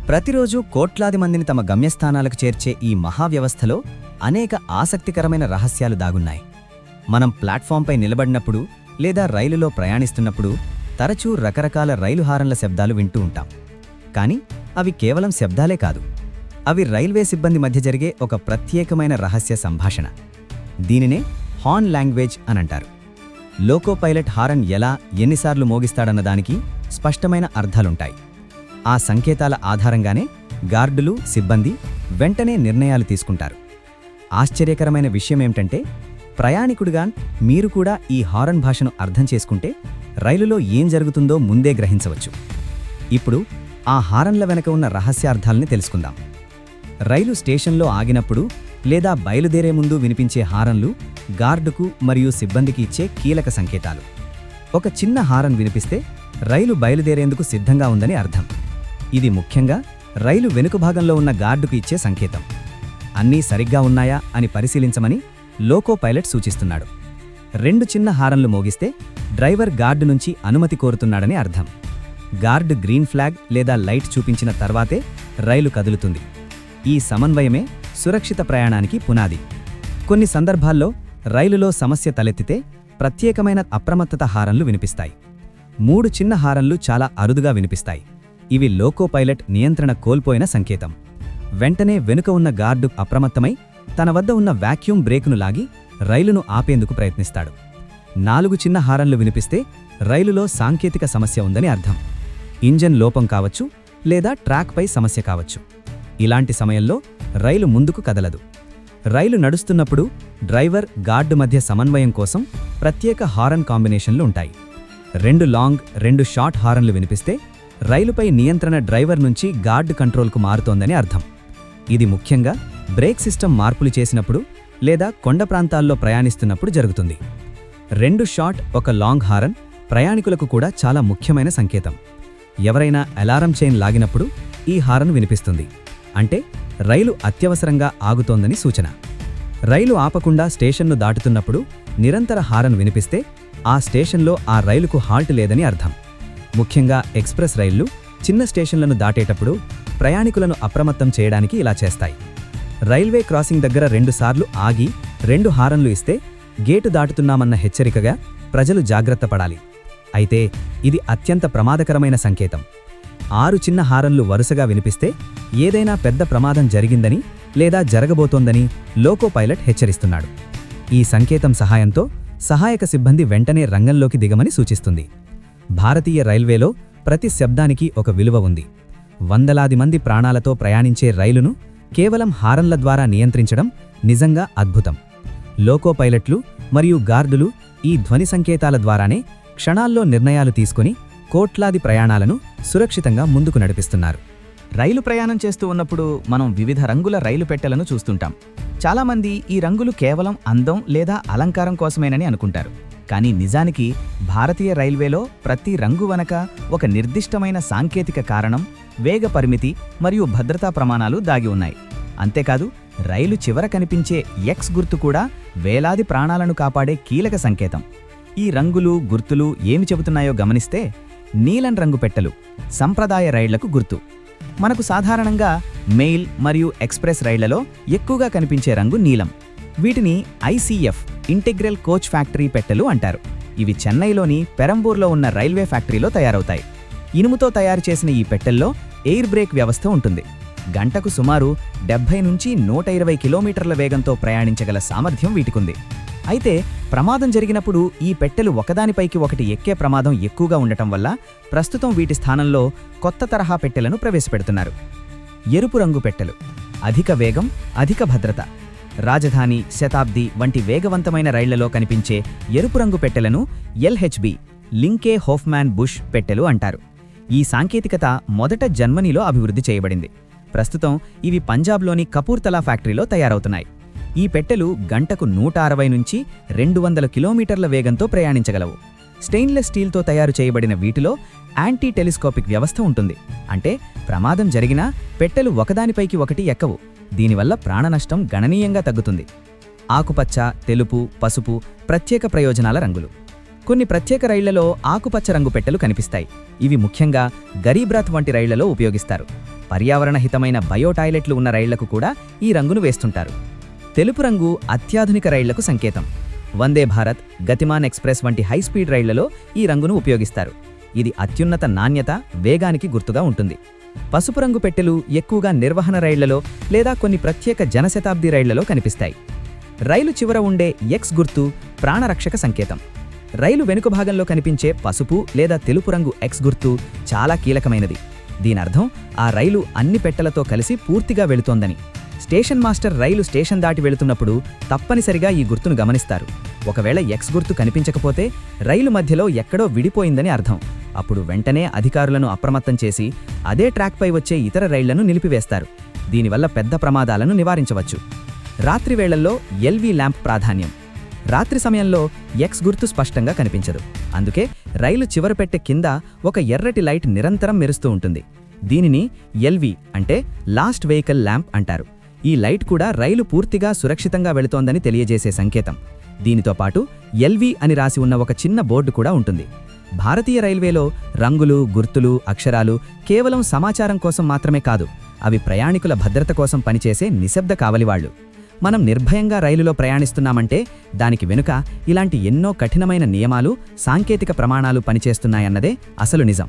ప్రతిరోజూ కోట్లాది మందిని తమ గమ్యస్థానాలకు చేర్చే ఈ మహావ్యవస్థలో అనేక ఆసక్తికరమైన రహస్యాలు దాగున్నాయి. మనం ప్లాట్ఫాంపై నిలబడినప్పుడు లేదా రైలులో ప్రయాణిస్తున్నప్పుడు తరచూ రకరకాల రైలు హారన్ల శబ్దాలు వింటూ ఉంటాం. కానీ అవి కేవలం శబ్దాలే కాదు, అవి రైల్వే సిబ్బంది మధ్య జరిగే ఒక ప్రత్యేకమైన రహస్య సంభాషణ. దీనినే హార్న్ లాంగ్వేజ్ అనంటారు. లోకో పైలట్ హారన్ ఎలా, ఎన్నిసార్లు మోగిస్తాడన్నదానికి స్పష్టమైన అర్థాలుంటాయి. ఆ సంకేతాల ఆధారంగానే గార్డులు, సిబ్బంది వెంటనే నిర్ణయాలు తీసుకుంటారు. ఆశ్చర్యకరమైన విషయమేమిటంటే, ప్రయాణికుడిగా మీరు కూడా ఈ హారన్ భాషను అర్థం చేసుకుంటే రైలులో ఏం జరుగుతుందో ముందే గ్రహించవచ్చు. ఇప్పుడు ఆ హారన్ల వెనక ఉన్న రహస్యార్థాల్ని తెలుసుకుందాం. రైలు స్టేషన్లో ఆగినప్పుడు లేదా బయలుదేరే ముందు వినిపించే హారన్లు గార్డుకు మరియు సిబ్బందికి ఇచ్చే కీలక సంకేతాలు. ఒక చిన్న హారన్ వినిపిస్తే రైలు బయలుదేరేందుకు సిద్ధంగా ఉందని అర్థం. ఇది ముఖ్యంగా రైలు వెనుక భాగంలో ఉన్న గార్డుకు ఇచ్చే సంకేతం. అన్నీ సరిగ్గా ఉన్నాయా అని పరిశీలించమని లోకో పైలట్ సూచిస్తున్నాడు. 2 చిన్న హారన్లు మోగిస్తే డ్రైవర్ గార్డు నుంచి అనుమతి కోరుతున్నాడని అర్థం. గార్డు గ్రీన్ ఫ్లాగ్ లేదా లైట్ చూపించిన తర్వాతే రైలు కదులుతుంది. ఈ సమన్వయమే సురక్షిత ప్రయాణానికి పునాది. కొన్ని సందర్భాల్లో రైలులో సమస్య తలెత్తితే ప్రత్యేకమైన అప్రమత్తత హారన్లు వినిపిస్తాయి. 3 చిన్న హారన్లు చాలా అరుదుగా వినిపిస్తాయి. ఇవి లోకో పైలట్ నియంత్రణ కోల్పోయిన సంకేతం. వెంటనే వెనుక ఉన్న గార్డు అప్రమత్తమై తన వద్ద ఉన్న వాక్యూమ్ బ్రేకును లాగి రైలును ఆపేందుకు ప్రయత్నిస్తాడు. 4 చిన్న హారన్లు వినిపిస్తే రైలులో సాంకేతిక సమస్య ఉందని అర్థం. ఇంజన్ లోపం కావచ్చు లేదా ట్రాక్పై సమస్య కావచ్చు. ఇలాంటి సమయంలో రైలు ముందుకు కదలదు. రైలు నడుస్తున్నప్పుడు డ్రైవర్, గార్డు మధ్య సమన్వయం కోసం ప్రత్యేక హారన్ కాంబినేషన్లు ఉంటాయి. 2 లాంగ్, 2 షార్ట్ హారన్లు వినిపిస్తే రైలుపై నియంత్రణ డ్రైవర్ నుంచి గార్డు కంట్రోల్కు మారుతోందని అర్థం. ఇది ముఖ్యంగా బ్రేక్ సిస్టమ్ మార్పులు చేసినప్పుడు లేదా కొండ ప్రాంతాల్లో ప్రయాణిస్తున్నప్పుడు జరుగుతుంది. 2 షార్ట్, 1 లాంగ్ హారన్ ప్రయాణికులకు కూడా చాలా ముఖ్యమైన సంకేతం. ఎవరైనా అలారం చైన్ లాగినప్పుడు ఈ హారన్ వినిపిస్తుంది. అంటే రైలు అత్యవసరంగా ఆగుతోందని సూచన. రైలు ఆపకుండా స్టేషన్ను దాటుతున్నప్పుడు నిరంతర హారన్ వినిపిస్తే ఆ స్టేషన్లో ఆ రైలుకు హాల్ట్ లేదని అర్థం. ముఖ్యంగా ఎక్స్ప్రెస్ రైళ్లు చిన్న స్టేషన్లను దాటేటప్పుడు ప్రయాణికులను అప్రమత్తం చేయడానికి ఇలా చేస్తాయి. రైల్వే క్రాసింగ్ దగ్గర 2 సార్లు ఆగి 2 హారన్లు ఇస్తే గేటు దాటుతున్నామన్న హెచ్చరికగా ప్రజలు జాగ్రత్త పడాలి. అయితే ఇది అత్యంత ప్రమాదకరమైన సంకేతం. 6 చిన్న హారన్లు వరుసగా వినిపిస్తే ఏదైనా పెద్ద ప్రమాదం జరిగిందని లేదా జరగబోతోందని లోకో పైలట్ హెచ్చరిస్తున్నాడు. ఈ సంకేతం సహాయంతో సహాయక సిబ్బంది వెంటనే రంగంలోకి దిగమని సూచిస్తుంది. భారతీయ రైల్వేలో ప్రతి శబ్దానికి ఒక విలువ ఉంది. వందలాది మంది ప్రాణాలతో ప్రయాణించే రైలును కేవలం హారన్ల ద్వారా నియంత్రించడం నిజంగా అద్భుతం. లోకో పైలట్లు మరియు గార్డులు ఈ ధ్వని సంకేతాల ద్వారానే క్షణాల్లో నిర్ణయాలు తీసుకుని కోట్లాది ప్రయాణాలను సురక్షితంగా ముందుకు నడిపిస్తున్నారు. రైలు ప్రయాణం చేస్తూ ఉన్నప్పుడు మనం వివిధ రంగుల రైలు పెట్టెలను చూస్తుంటాం. చాలామంది ఈ రంగులు కేవలం అందం లేదా అలంకారం కోసమేనని అనుకుంటారు. కానీ నిజానికి భారతీయ రైల్వేలో ప్రతి రంగు వెనక ఒక నిర్దిష్టమైన సాంకేతిక కారణం, వేగ పరిమితి మరియు భద్రతా ప్రమాణాలు దాగి ఉన్నాయి. అంతేకాదు, రైలు చివర కనిపించే ఎక్స్ గుర్తు కూడా వేలాది ప్రాణాలను కాపాడే కీలక సంకేతం. ఈ రంగులు, గుర్తులు ఏమి చెబుతున్నాయో గమనిస్తే, నీలం రంగు పెట్టెలు సంప్రదాయ రైళ్లకు గుర్తు. మనకు సాధారణంగా మెయిల్ మరియు ఎక్స్ప్రెస్ రైళ్లలో ఎక్కువగా కనిపించే రంగు నీలం. వీటిని ICF ఇంటిగ్రల్ కోచ్ ఫ్యాక్టరీ పెట్టెలు అంటారు. ఇవి చెన్నైలోని పెరంబూర్లో ఉన్న రైల్వే ఫ్యాక్టరీలో తయారవుతాయి. ఇనుముతో తయారు చేసిన ఈ పెట్టెల్లో ఎయిర్ బ్రేక్ వ్యవస్థ ఉంటుంది. గంటకు సుమారు 70 నుంచి 120 కిలోమీటర్ల వేగంతో ప్రయాణించగల సామర్థ్యం వీటికుంది. అయితే ప్రమాదం జరిగినప్పుడు ఈ పెట్టెలు ఒకదానిపైకి ఒకటి ఎక్కే ప్రమాదం ఎక్కువగా ఉండటం వల్ల ప్రస్తుతం వీటి స్థానంలో కొత్త తరహా పెట్టెలను ప్రవేశపెడుతున్నారు. ఎరుపు రంగు పెట్టెలు అధిక వేగం, అధిక భద్రత. రాజధాని, శతాబ్ది వంటి వేగవంతమైన రైళ్లలో కనిపించే ఎరుపు రంగు పెట్టెలను LHB లింకే హోఫ్మాన్ బుష్ పెట్టెలు అంటారు. ఈ సాంకేతికత మొదట జర్మనీలో అభివృద్ధి చేయబడింది. ప్రస్తుతం ఇవి పంజాబ్లోని కపూర్తలా ఫ్యాక్టరీలో తయారవుతున్నాయి. ఈ పెట్టెలు గంటకు 160 నుంచి 200 కిలోమీటర్ల వేగంతో ప్రయాణించగలవు. స్టెయిన్లెస్ స్టీల్తో తయారు చేయబడిన వీటిలో యాంటీ టెలిస్కోపిక్ వ్యవస్థ ఉంటుంది. అంటే ప్రమాదం జరిగినా పెట్టెలు ఒకదానిపైకి ఒకటి ఎక్కవు. దీనివల్ల ప్రాణనష్టం గణనీయంగా తగ్గుతుంది. ఆకుపచ్చ, తెలుపు, పసుపు ప్రత్యేక ప్రయోజనాల రంగులు. కొన్ని ప్రత్యేక రైళ్లలో ఆకుపచ్చ రంగు పెట్టెలు కనిపిస్తాయి. ఇవి ముఖ్యంగా గరీబ్ రథ్ వంటి రైళ్లలో ఉపయోగిస్తారు. పర్యావరణ హితమైన బయో టాయిలెట్లు ఉన్న రైళ్లకు కూడా ఈ రంగును వేస్తుంటారు. తెలుపు రంగు అత్యాధునిక రైళ్లకు సంకేతం. వందే భారత్, గతిమాన్ ఎక్స్ప్రెస్ వంటి హైస్పీడ్ రైళ్లలో ఈ రంగును ఉపయోగిస్తారు. ఇది అత్యున్నత నాణ్యత, వేగానికి గుర్తుగా ఉంటుంది. పసుపు రంగు పెట్టెలు ఎక్కువగా నిర్వహణ రైళ్లలో లేదా కొన్ని ప్రత్యేక జనశతాబ్ది రైళ్లలో కనిపిస్తాయి. రైలు చివర ఉండే ఎక్స్ గుర్తు ప్రాణరక్షక సంకేతం. రైలు వెనుక భాగంలో కనిపించే పసుపు లేదా తెలుపు రంగు ఎక్స్ గుర్తు చాలా కీలకమైనది. దీనర్థం ఆ రైలు అన్ని పెట్టెలతో కలిసి పూర్తిగా వెళుతోందని. స్టేషన్ మాస్టర్ రైలు స్టేషన్ దాటి వెళుతున్నప్పుడు తప్పనిసరిగా ఈ గుర్తును గమనిస్తారు. ఒకవేళ ఎక్స్ గుర్తు కనిపించకపోతే రైలు మధ్యలో ఎక్కడో విడిపోయిందని అర్థం. అప్పుడు వెంటనే అధికారులను అప్రమత్తం చేసి అదే ట్రాక్పై వచ్చే ఇతర రైళ్లను నిలిపివేస్తారు. దీనివల్ల పెద్ద ప్రమాదాలను నివారించవచ్చు. రాత్రి వేళల్లో ఎల్వీ ల్యాంప్ ప్రాధాన్యం. రాత్రి సమయంలో ఎక్స్ గుర్తు స్పష్టంగా కనిపించదు. అందుకే రైలు చివరి పెట్టె కింద ఒక ఎర్రటి లైట్ నిరంతరం మెరుస్తూ ఉంటుంది. దీనిని ఎల్వీ అంటే లాస్ట్ వెహికల్ ల్యాంప్ అంటారు. ఈ లైట్ కూడా రైలు పూర్తిగా సురక్షితంగా వెళుతోందని తెలియజేసే సంకేతం. దీనితో పాటు ఎల్వీ అని రాసి ఉన్న ఒక చిన్న బోర్డు కూడా ఉంటుంది. భారతీయ రైల్వేలో రంగులు, గుర్తులు, అక్షరాలు కేవలం సమాచారం కోసం మాత్రమే కాదు, అవి ప్రయాణికుల భద్రత కోసం పనిచేసే నిశ్శబ్ద కావలివాళ్లు. మనం నిర్భయంగా రైలులో ప్రయాణిస్తున్నామంటే దానికి వెనుక ఇలాంటి ఎన్నో కఠినమైన నియమాలు, సాంకేతిక ప్రమాణాలు పనిచేస్తున్నాయన్నదే అసలు నిజం.